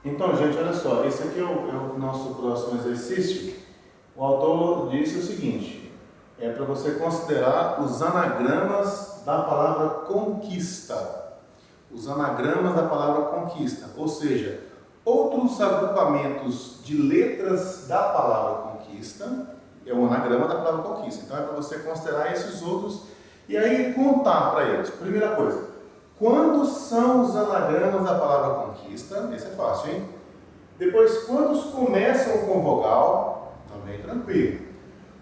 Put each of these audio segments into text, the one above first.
Então, gente, olha só, esse aqui é o nosso próximo exercício. O autor disse o seguinte, é para você considerar os anagramas da palavra conquista. Os anagramas da palavra conquista, ou seja, outros agrupamentos de letras da palavra conquista, é um anagrama da palavra conquista. Então é para você considerar esses outros e aí contar para eles. Primeira coisa, quantos são os anagramas da palavra conquista? Esse é fácil, hein? Depois, quantos começam com vogal? Também tranquilo.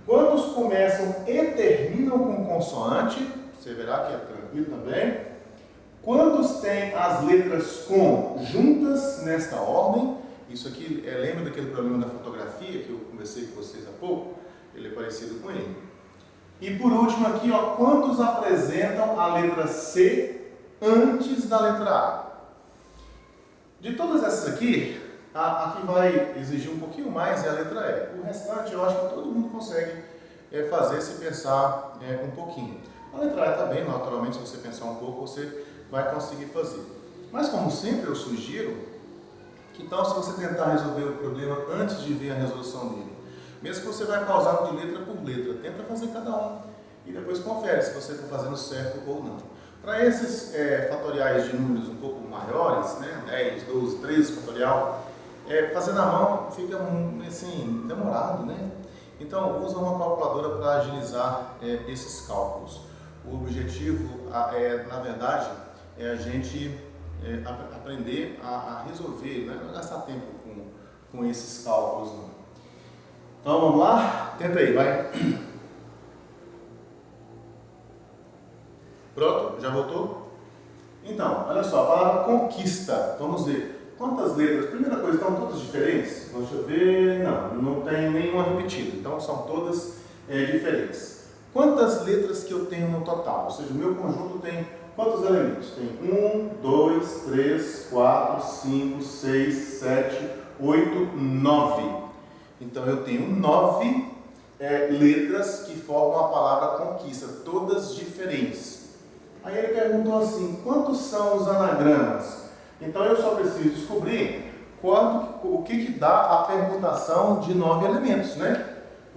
Quantos começam e terminam com consoante? Você verá que é tranquilo também. Quantos têm as letras com juntas nesta ordem? Isso aqui lembra daquele problema da fotografia que eu conversei com vocês há pouco? Ele é parecido com ele. E por último aqui, ó, quantos apresentam a letra C antes da letra A? De todas essas aqui, a que vai exigir um pouquinho mais é a letra E. O restante eu acho que todo mundo consegue fazer se pensar um pouquinho. A letra E está bem, naturalmente, se você pensar um pouco, você vai conseguir fazer. Mas como sempre eu sugiro, que tal se você tentar resolver o problema antes de ver a resolução dele? Mesmo que você vai pausar de letra por letra, tenta fazer cada um e depois confere se você está fazendo certo ou não. Para esses fatoriais de números um pouco maiores, né, 10, 12, 13 fatorial, fazer na mão fica assim, demorado, né? Então usa uma calculadora para agilizar esses cálculos. O objetivo, na verdade, é a gente aprender a resolver, né? Não gastar tempo com esses cálculos, não. Então vamos lá? Tenta aí, vai. Pronto? Já voltou? Então, olha só, a palavra conquista. Vamos ver. Quantas letras? Primeira coisa, estão todas diferentes? Deixa eu ver. Não tem nenhuma repetida. Então são todas diferentes. Quantas letras que eu tenho no total? Ou seja, o meu conjunto tem quantos elementos? Tem 1, 2, 3, 4, 5, 6, 7, 8, 9. Então eu tenho 9 letras que formam a palavra conquista, todas diferentes. Aí ele perguntou assim, quantos são os anagramas? Então eu só preciso descobrir o que dá a permutação de 9 elementos, né?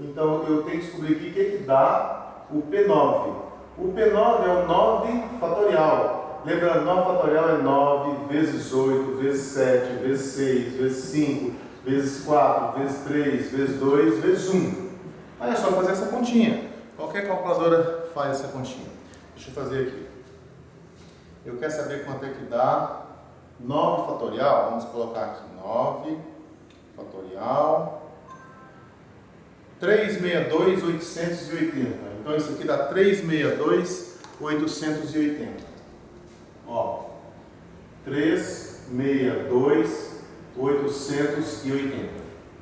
Então eu tenho que descobrir aqui o que dá o P9. O P9 é o 9 fatorial. Lembrando, 9 fatorial é 9 vezes 8, vezes 7, vezes 6, vezes 5, vezes 4, vezes 3, vezes 2, vezes 1. Aí é só fazer essa continha. Qualquer calculadora faz essa continha. Deixa eu fazer aqui. Eu quero saber quanto é que dá 9 fatorial. Vamos colocar aqui 9 fatorial. 362,880. Então isso aqui dá 362,880. Ó, 362,880.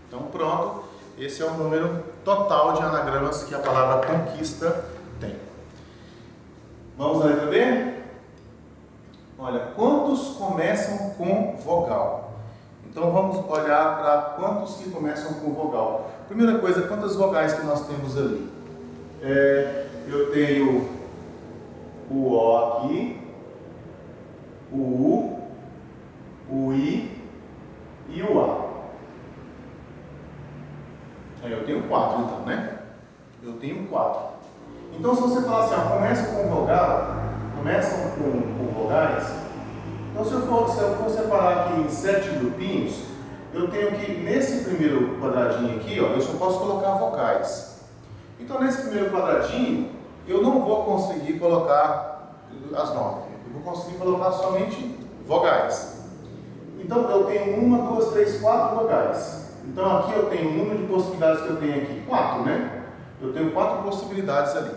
Então pronto, esse é o número total de anagramas que a palavra conquista tem. Vamos à letra B? Olha, quantos começam com vogal? Então vamos olhar para quantos que começam com vogal. Primeira coisa, quantas vogais que nós temos ali? Eu tenho o O aqui, o U, o I e o A. Aí eu tenho 4 então, né? Eu tenho 4. Então se você falar assim, começa com vogal, começam com vogais, então se eu for separar aqui em 7 grupinhos, eu tenho que, nesse primeiro quadradinho aqui, ó, eu só posso colocar vocais. Então nesse primeiro quadradinho, eu não vou conseguir colocar as 9. Eu vou conseguir colocar somente vogais. Então eu tenho 1, 2, 3, 4 vogais. Então aqui eu tenho o número de possibilidades que eu tenho aqui, 4, né? Eu tenho 4 possibilidades ali.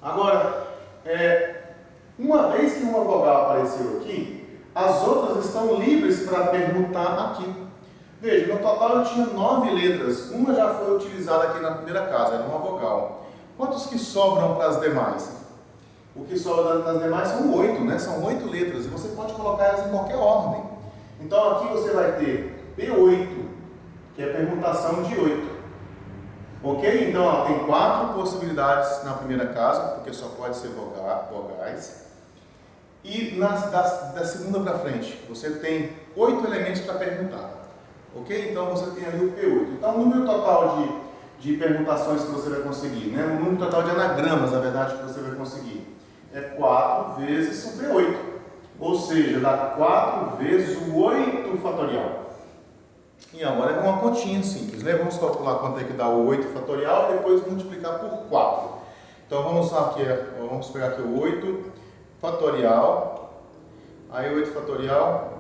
Agora, uma vez que uma vogal apareceu aqui, as outras estão livres para permutar aqui. Veja, no total eu tinha 9 letras. Uma já foi utilizada aqui na primeira casa, era uma vogal. Quantos que sobram para as demais? O que sobra nas demais são 8, né? São 8 letras. E você pode colocar elas em qualquer ordem. Então aqui você vai ter P8, que é a permutação de 8. Ok? Então ó, tem 4 possibilidades na primeira casa, porque só pode ser vogais. E da segunda para frente, você tem 8 elementos para perguntar. Ok? Então você tem ali o P8. Então o número total de permutações que você vai conseguir, né? O número total de anagramas, na verdade, que você vai conseguir é 4 vezes o P8. Ou seja, dá 4 vezes o 8 fatorial. E agora é uma continha simples, né? Vamos calcular quanto é que dá o 8 fatorial e depois multiplicar por 4. Então vamos pegar aqui o 8 fatorial. Aí o 8 fatorial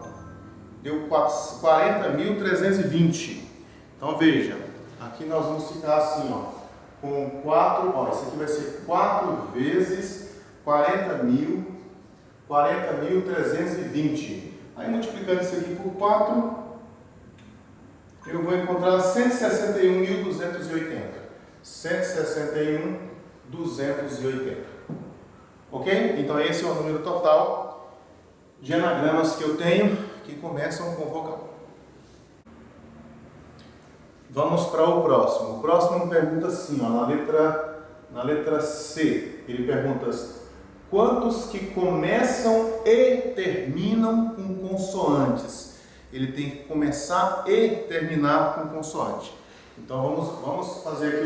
deu 40.320. Então veja, aqui nós vamos ficar assim, ó, com 4, ó, isso aqui vai ser 4 vezes 40.320. Aí multiplicando isso aqui por 4, eu vou encontrar 161.280. 161.280. Ok? Então esse é o número total de anagramas que eu tenho que começam com vogal. Vamos para o próximo. O próximo pergunta assim, ó, na letra C. Ele pergunta quantos que começam e terminam com consoantes? Ele tem que começar e terminar com consoante. Então vamos fazer aqui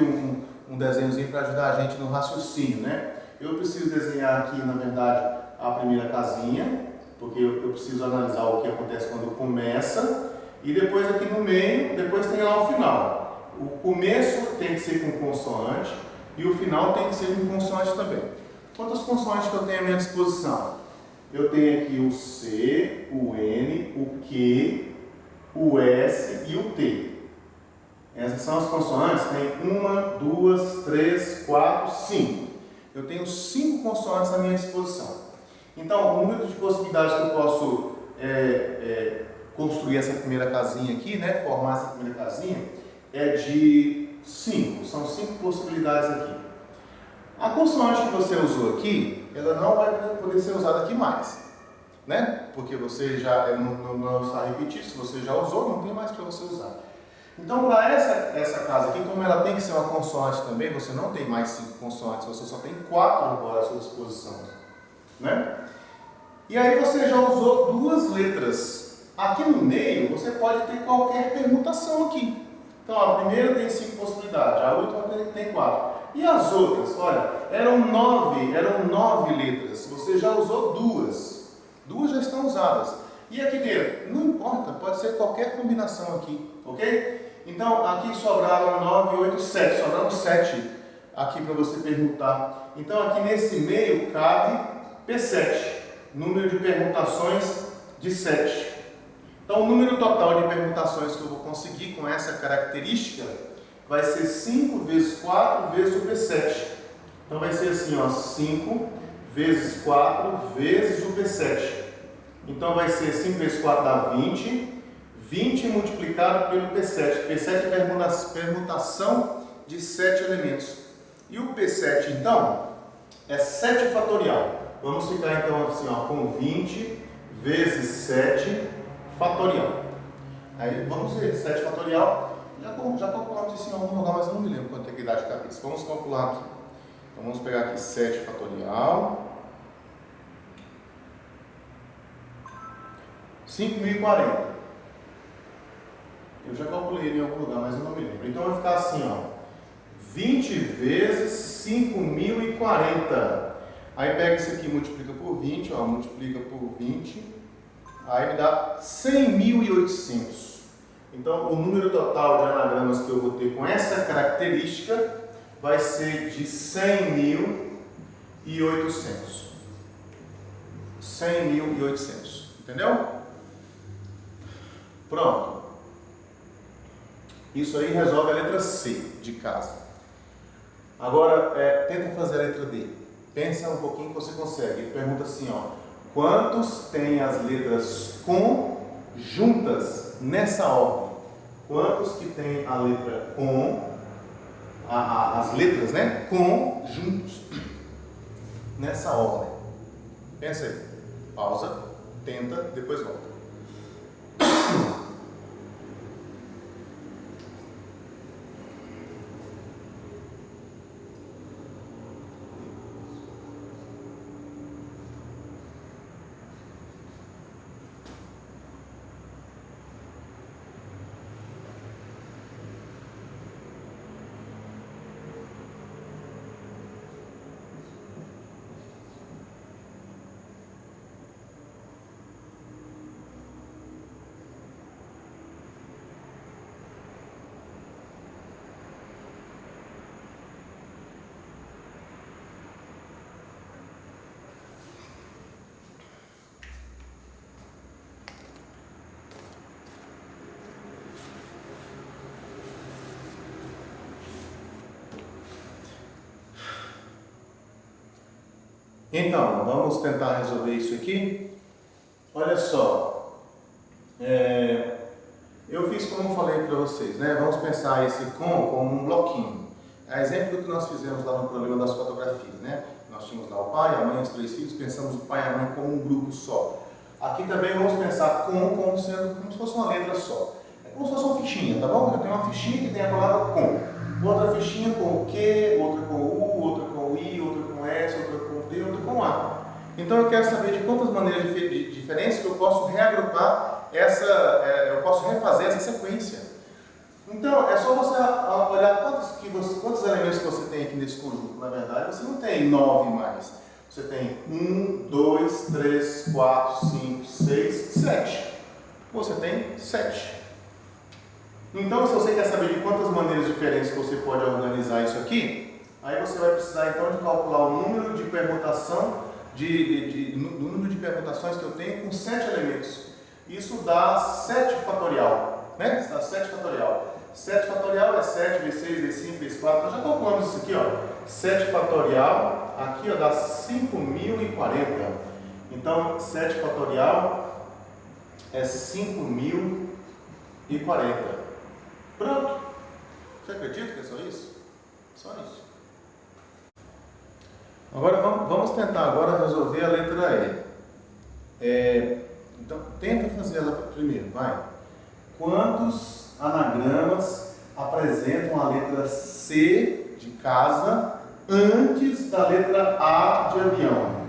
um desenhozinho para ajudar a gente no raciocínio, né? Eu preciso desenhar aqui, na verdade, a primeira casinha, porque eu preciso analisar o que acontece quando começa, e depois aqui no meio, depois tem lá o final. O começo tem que ser com consoante e o final tem que ser com consoante também. Quantas consoantes que eu tenho à minha disposição? Eu tenho aqui o C, o N, o Q, o S e o T. Essas são as consoantes. Tem 1, 2, 3, 4, 5. Eu tenho 5 consoantes à minha disposição. Então, o número de possibilidades que eu posso construir essa primeira casinha aqui, né, formar essa primeira casinha, é de 5. São 5 possibilidades aqui. A consoante que você usou aqui, ela não vai poder ser usada aqui mais, né? Porque você já não está repetindo, se você já usou, não tem mais para você usar. Então, para essa casa aqui, como ela tem que ser uma consoante também, você não tem mais 5 consoantes, você só tem 4 agora à sua disposição, né? E aí você já usou 2 letras. Aqui no meio, você pode ter qualquer permutação aqui. Então, a primeira tem 5 possibilidades, a outra tem 4. E as outras, olha, eram 9 letras, você já usou 2. 2 já estão usadas. E aqui dentro, não importa, pode ser qualquer combinação aqui, ok? Então, aqui sobraram 9, 8, 7, sobraram 7 aqui para você permutar. Então, aqui nesse meio cabe P7, número de permutações de 7. Então, o número total de permutações que eu vou conseguir com essa característica vai ser 5 vezes 4 vezes o P7. Então, vai ser assim, ó, 5 vezes 4 vezes o P7. Então, vai ser 5 vezes 4 dá 20. 20 multiplicado pelo P7. P7 é permutação de 7 elementos. E o P7, então, é 7 fatorial. Vamos ficar, então, assim, ó, com 20 vezes 7 fatorial. Aí, vamos ver, 7 fatorial. Já calculamos isso em algum lugar, mas eu não me lembro quanto é que dá de cabeça. Vamos calcular aqui. Então, vamos pegar aqui 7 fatorial. 5.040. Eu já calculei ele em algum lugar, mas eu não me lembro. Então vai ficar assim, ó, 20 vezes 5.040. Aí pega isso aqui e multiplica por 20, ó, multiplica por 20. Aí me dá 100.800. Então o número total de anagramas que eu vou ter com essa característica vai ser de 100.800. 100.800. Entendeu? Pronto. Isso aí resolve a letra C de casa. Agora, tenta fazer a letra D. Pensa um pouquinho que você consegue. Ele pergunta assim, ó, quantos tem as letras com juntas nessa ordem? Quantos que tem a letra com, as letras, né, com juntos nessa ordem? Pensa aí. Pausa, tenta, depois volta. Então, vamos tentar resolver isso aqui. Olha só, eu fiz como eu falei para vocês, né? Vamos pensar esse como um bloquinho. É exemplo do que nós fizemos lá no problema das fotografias, né? Nós tínhamos lá o pai, a mãe, os 3 filhos, pensamos o pai e a mãe como um grupo só. Aqui também vamos pensar como sendo como se fosse uma letra só. É como se fosse uma fichinha, tá bom? Eu tenho uma fichinha que tem a palavra com. Outra fichinha com o que, outra com o u, outra com o i, outra com o s, outra com o d, outra com o a. Então eu quero saber de quantas maneiras diferentes que eu posso reagrupar eu posso refazer essa sequência. Então é só você olhar quantos elementos que você tem aqui nesse conjunto. Na verdade, você não tem 9 mais. Você tem 1, 2, 3, 4, 5, 6, 7. Você tem 7. Então, se você quer saber de quantas maneiras diferentes que você pode organizar isso aqui, aí você vai precisar então de calcular o número de permutação, do número de permutações que eu tenho com 7 elementos. Isso dá 7 fatorial, né? Isso dá 7 fatorial. 7 fatorial é 7 vezes 6 vezes 5 vezes 4. Nós já calculamos isso aqui, ó. 7 fatorial, aqui ó, dá 5040. Então, 7 fatorial é 5040. Pronto. Você acredita que é só isso? Só isso. Agora vamos tentar agora resolver a letra E. Então, tenta fazer ela primeiro, vai. Quantos anagramas apresentam a letra C de casa antes da letra A de avião?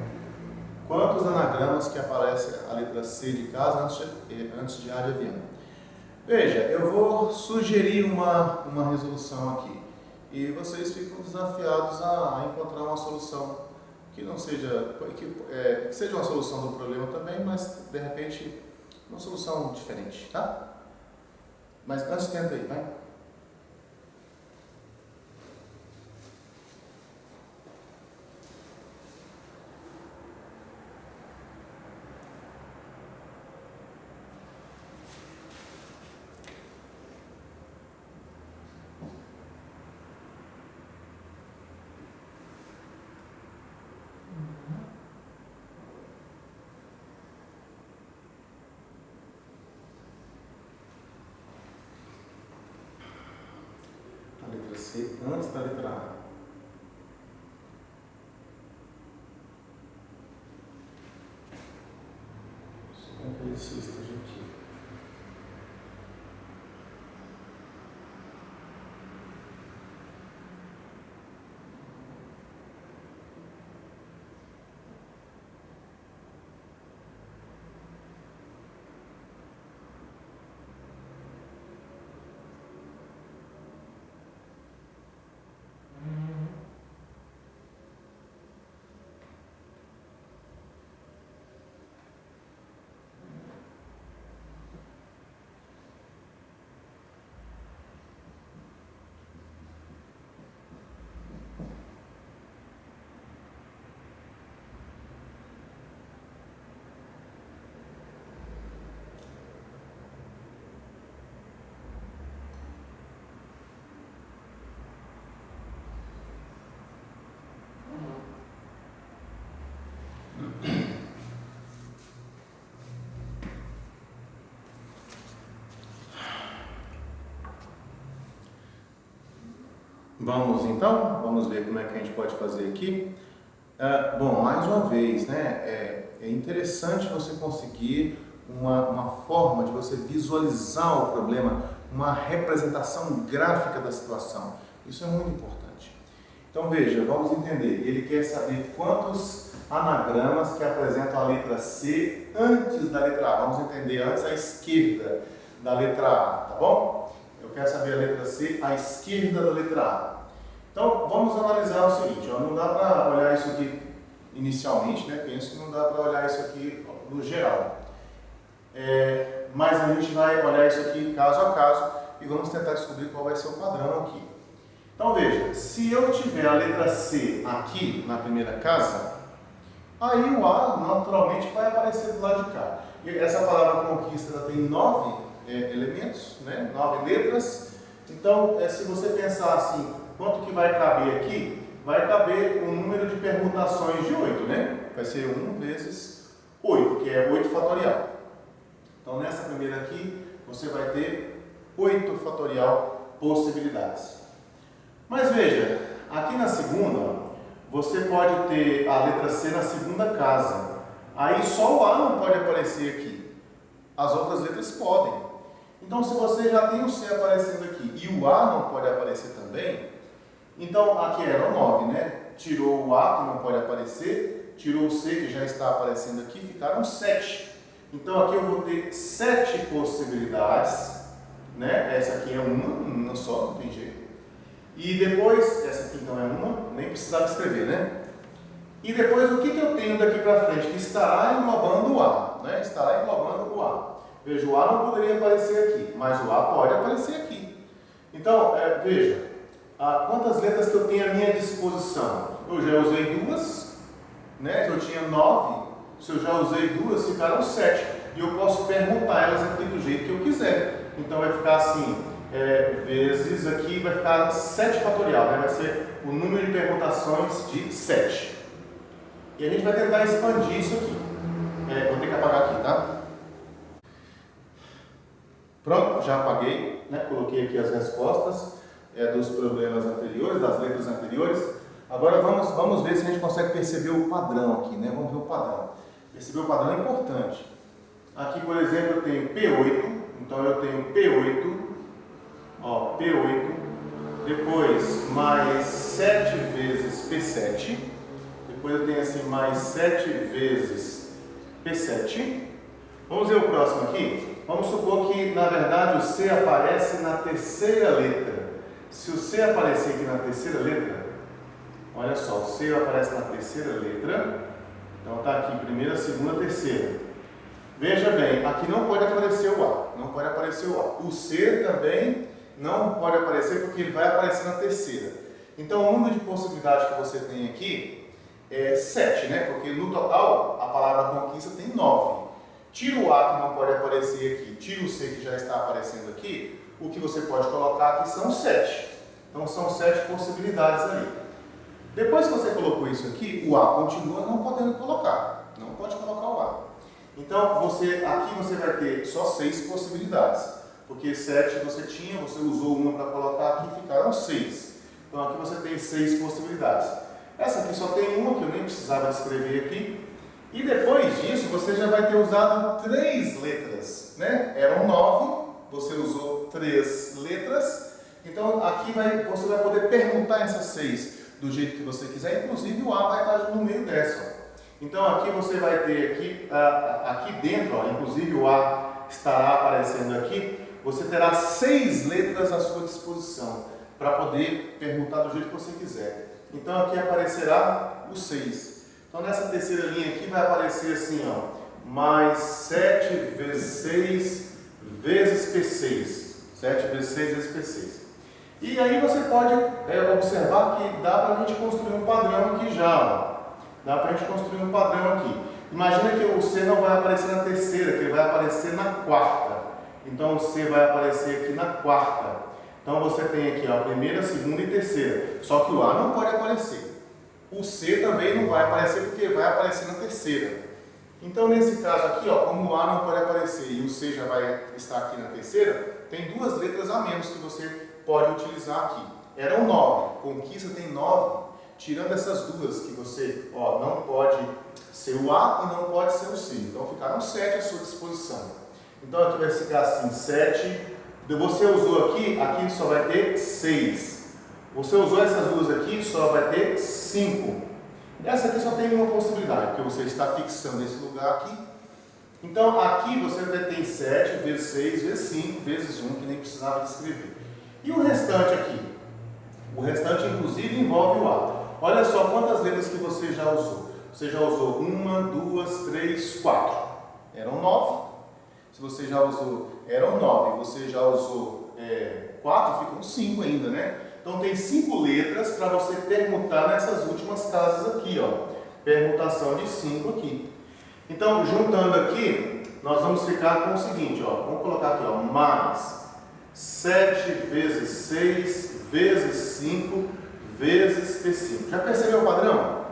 Quantos anagramas que aparece a letra C de casa antes de A de avião? Veja, eu vou sugerir uma resolução aqui e vocês ficam desafiados a encontrar uma solução que não seja, que seja uma solução do problema também, mas de repente uma solução diferente, tá? Mas antes tenta aí, vai. A letra C antes da letra A. Suponho que ele C esteja aqui. Vamos então, vamos ver como é que a gente pode fazer aqui. Bom, mais uma vez, né, é interessante você conseguir uma forma de você visualizar o problema, uma representação gráfica da situação. Isso é muito importante. Então veja, vamos entender. Ele quer saber quantos anagramas que apresentam a letra C antes da letra A. Vamos entender antes a esquerda da letra A, tá bom? Eu quero saber a letra C à esquerda da letra A. Então, vamos analisar o seguinte, ó, não dá para olhar isso aqui inicialmente, né? Penso que não dá para olhar isso aqui no geral. Mas a gente vai olhar isso aqui caso a caso e vamos tentar descobrir qual vai ser o padrão aqui. Então, veja, se eu tiver a letra C aqui na primeira casa, aí o A naturalmente vai aparecer do lado de cá. E essa palavra conquista ela tem 9 elementos, né? 9 letras. Então, se você pensar assim, quanto que vai caber aqui? vai caber um número de permutações de 8, né? Vai ser 1 vezes 8, que é 8 fatorial. Então, nessa primeira aqui, você vai ter 8 fatorial possibilidades. Mas veja, aqui na segunda, você pode ter a letra C na segunda casa. Aí só o A não pode aparecer aqui. As outras letras podem. Então, se você já tem o C aparecendo aqui e o A não pode aparecer também, então aqui era o 9, né? Tirou o A, que não pode aparecer, tirou o C, que já está aparecendo aqui, ficaram 7. Então, aqui eu vou ter 7 possibilidades, né? Essa aqui é uma só, não tem jeito. E depois, essa aqui então é uma, nem precisava escrever, né? E depois, o que eu tenho daqui para frente? Que estará englobando o A, né? Estará englobando o A. Veja, o A não poderia aparecer aqui, mas o A pode aparecer aqui. Então, veja, quantas letras que eu tenho à minha disposição? Eu já usei 2, né? Eu tinha 9, se eu já usei 2, ficaram 7. E eu posso permutar elas aqui do jeito que eu quiser. Então, vai ficar assim, vezes aqui, vai ficar 7 fatorial, né? Vai ser o número de permutações de 7. E a gente vai tentar expandir isso aqui. Vou ter que apagar aqui, tá? Pronto, já apaguei, né? Coloquei aqui as respostas dos problemas anteriores, das letras anteriores. Agora vamos ver se a gente consegue perceber o padrão aqui, né? Vamos ver o padrão. Perceber o padrão é importante. Aqui, por exemplo, eu tenho P8, então eu tenho P8, ó, P8, depois mais 7 vezes P7, depois eu tenho assim mais 7 vezes P7. Vamos ver o próximo aqui. Vamos supor que, na verdade, o C aparece na terceira letra. Se o C aparecer aqui na terceira letra, olha só, o C aparece na terceira letra, então está aqui primeira, segunda, terceira. Veja bem, aqui não pode aparecer o A, não pode aparecer o A. O C também não pode aparecer porque ele vai aparecer na terceira. Então, o número de possibilidades que você tem aqui é 7, né? Porque no total, a palavra conquista tem 9. Tira o A que não pode aparecer aqui, tira o C que já está aparecendo aqui, o que você pode colocar aqui são 7. Então são 7 possibilidades ali. Depois que você colocou isso aqui, o A continua não podendo colocar. Não pode colocar o A. Então aqui você vai ter só 6 possibilidades. Porque 7 você tinha, você usou uma para colocar aqui, ficaram 6. Então aqui você tem 6 possibilidades. Essa aqui só tem uma, que eu nem precisava escrever aqui. E depois disso, você já vai ter usado 3 letras, né? Eram 9, você usou 3 letras. Então, aqui você vai poder permutar essas 6 do jeito que você quiser. Inclusive, o A vai estar no meio dessa. Então, aqui você vai ter, aqui dentro, ó, inclusive o A estará aparecendo aqui, você terá 6 letras à sua disposição para poder permutar do jeito que você quiser. Então, aqui aparecerá o 6. Então, nessa terceira linha aqui vai aparecer assim, ó, mais 7 vezes 6 vezes P6. 7 vezes 6 vezes P6. E aí você pode observar que dá para a gente construir um padrão aqui já. Ó. Dá para a gente construir um padrão aqui. Imagina que o C não vai aparecer na terceira, que ele vai aparecer na quarta. Então, o C vai aparecer aqui na quarta. Então, você tem aqui ó, a primeira, segunda e terceira. Só que o A não pode aparecer. O C também não vai aparecer porque vai aparecer na terceira. Então, nesse caso aqui, ó, como o A não pode aparecer e o C já vai estar aqui na terceira, tem 2 letras a menos que você pode utilizar aqui. Eram 9, conquista tem 9, tirando essas 2 que você não pode ser o A e não pode ser o C. Então, ficaram 7 à sua disposição. Então, aqui vai ficar assim, 7. Você usou aqui só vai ter 6. Você usou essas 2 aqui, só vai ter 5. Essa aqui só tem uma possibilidade, porque você está fixando esse lugar aqui. Então, aqui você vai ter 7 vezes 6 vezes 5 vezes 1, que nem precisava de escrever. E o restante aqui? O restante, inclusive, envolve o A. Olha só quantas letras que você já usou. Você já usou 1, 2, 3, 4. Eram 9. Se você já usou, eram 9. Você já usou 4, ficam 5 ainda, né? Então, tem 5 letras para você permutar nessas últimas casas aqui, ó. Permutação de 5 aqui. Então, juntando aqui, nós vamos ficar com o seguinte, ó. Vamos colocar aqui, ó, mais 7 vezes 6 vezes 5 vezes P5. Já percebeu o padrão?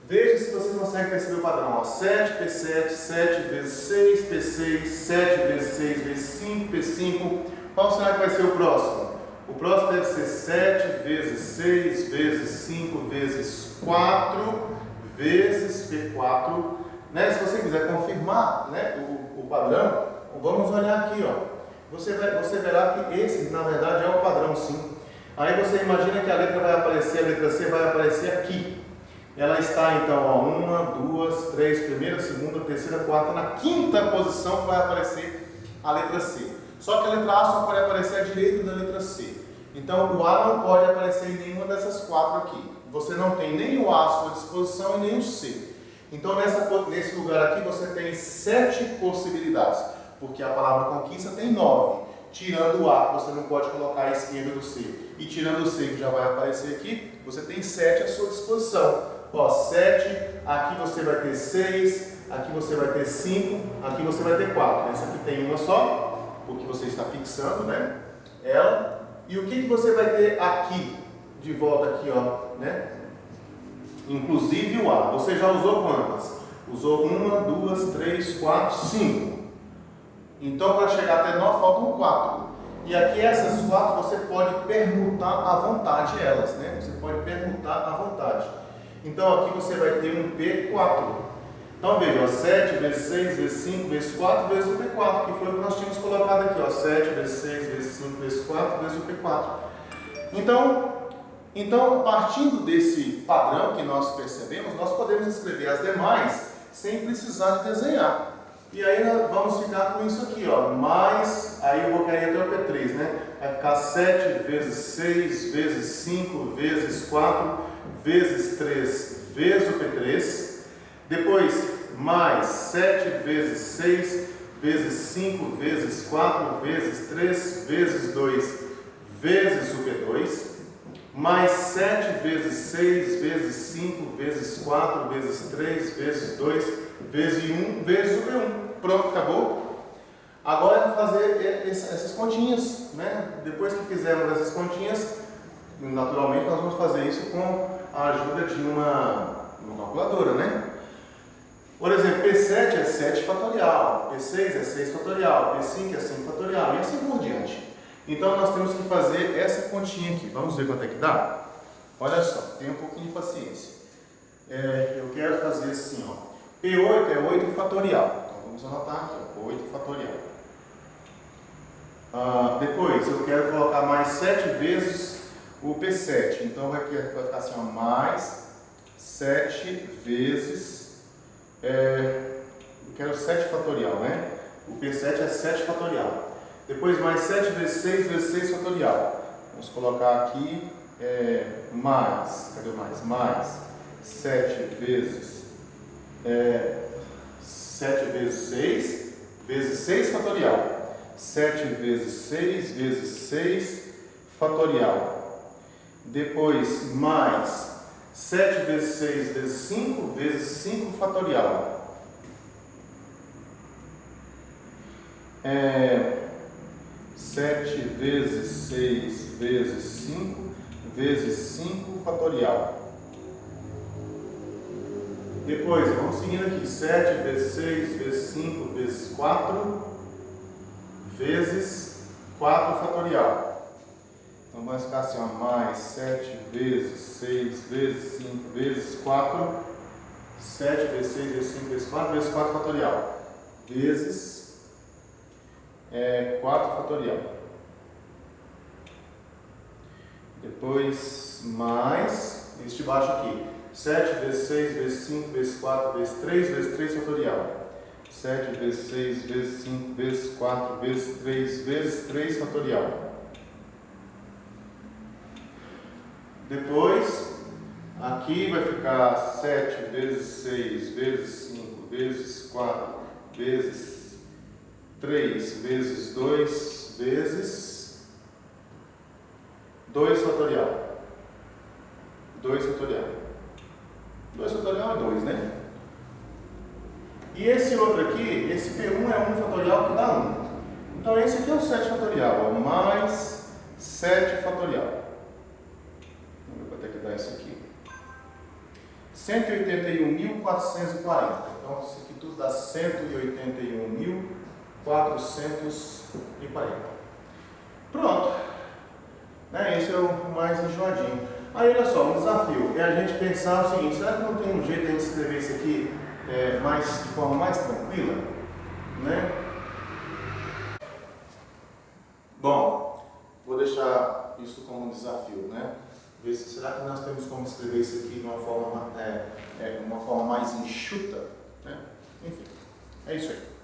Veja se você consegue perceber o padrão. Ó, 7P7, 7 vezes 6, P6, 7 vezes 6 vezes 5, P5. Qual será que vai ser o próximo? O próximo deve ser 7 vezes 6 vezes 5 vezes 4 vezes P4. Né? Se você quiser confirmar, né, o padrão, vamos olhar aqui. Ó. Você verá que esse, na verdade, é o padrão, sim. Aí você imagina que a letra vai aparecer, a letra C vai aparecer aqui. Ela está, então, ó, 1, 2, 3, primeira, segunda, terceira, quarta, na quinta posição vai aparecer a letra C. Só que a letra A só pode aparecer à direita da letra C. Então, o A não pode aparecer em nenhuma dessas quatro aqui. Você não tem nem o A à sua disposição e nem o C. Então, nesse lugar aqui, você tem 7 possibilidades, porque a palavra conquista tem 9. Tirando o A, que você não pode colocar à esquerda do C, e tirando o C, que já vai aparecer aqui, você tem 7 à sua disposição. Ó, 7, aqui você vai ter 6, aqui você vai ter 5, aqui você vai ter 4. Essa aqui tem uma só, porque você está fixando, né? Ela. E o que você vai ter aqui, de volta aqui, ó, né? Inclusive o A. Você já usou quantas? Usou 1, 2, 3, 4, 5. Então, para chegar até 9, faltam 4. E aqui essas 4 você pode permutar à vontade elas, né? Você pode permutar à vontade. Então, aqui você vai ter um P4. Então, veja, ó, 7 vezes 6 vezes 5 vezes 4 vezes o P4, que foi o que nós tínhamos colocado aqui, ó, 7 vezes 6 vezes 5 vezes 4 vezes o P4. Então, partindo desse padrão que nós percebemos, nós podemos escrever as demais sem precisar de desenhar. E aí nós vamos ficar com isso aqui, ó, mais, aí eu vou cair até o P3, né? Vai ficar 7 vezes 6 vezes 5 vezes 4 vezes 3 vezes o P3. Depois, mais 7 vezes 6 vezes 5 vezes 4 vezes 3 vezes 2 vezes o P2. Mais 7 vezes 6 vezes 5 vezes 4 vezes 3 vezes 2 vezes 1 vezes o P1. Pronto, acabou. Agora é fazer essas continhas, né? Depois que fizermos essas continhas, naturalmente nós vamos fazer isso com a ajuda de uma calculadora, né? Por exemplo, P7 é 7 fatorial, P6 é 6 fatorial, P5 é 5 fatorial e assim por diante. Então nós temos que fazer essa continha aqui. Vamos ver quanto é que dá? Olha só, tenha um pouquinho de paciência. Eu quero fazer assim, ó. P8 é 8 fatorial. Então vamos anotar aqui, ó, 8 fatorial. Depois eu quero colocar mais 7 vezes o P7. Então vai ficar assim, ó, mais 7 vezes. Eu quero 7 fatorial, né? O P7 é 7 fatorial. Depois mais 7 vezes 6 vezes 6 fatorial. Vamos colocar aqui mais, cadê o mais? Mais 7 vezes 7 vezes 6 vezes 6 fatorial. 7 vezes 6 vezes 6 fatorial. Depois mais 7 vezes 6 vezes 5 vezes 5 fatorial. 7 vezes 6 vezes 5 vezes 5 fatorial. Depois, vamos seguindo aqui. 7 vezes 6 vezes 5 vezes 4 vezes 4 fatorial. Então vai ficar assim, ó, mais 7 vezes 6 vezes 5 vezes 4. 7 vezes 6 vezes 5 vezes 4 vezes 4 fatorial. Vezes 4 fatorial. Depois mais este de baixo aqui. 7 vezes 6 vezes 5 vezes 4 vezes 3 vezes 3 fatorial. 7 vezes 6 vezes 5 vezes 4 vezes 3 vezes 3 fatorial. Depois, aqui vai ficar 7 vezes 6 vezes 5 vezes 4 vezes 3 vezes 2 vezes 2 fatorial. 2 fatorial. 2 fatorial é 2, né? E esse outro aqui, esse P1 é 1 fatorial que dá 1. Então esse aqui é o 7 fatorial, ó, mais 7 fatorial. 181.440. Então, isso aqui tudo dá 181.440. Pronto. Né? Esse é o mais enjoadinho. Aí, olha só, o desafio é a gente pensar o seguinte: será que não tem um jeito de a gente escrever isso aqui de forma mais tranquila? Né? Bom, vou deixar isso como um desafio, né? Ver se será que nós temos como escrever isso aqui de uma forma mais enxuta, né? Enfim, é isso aí.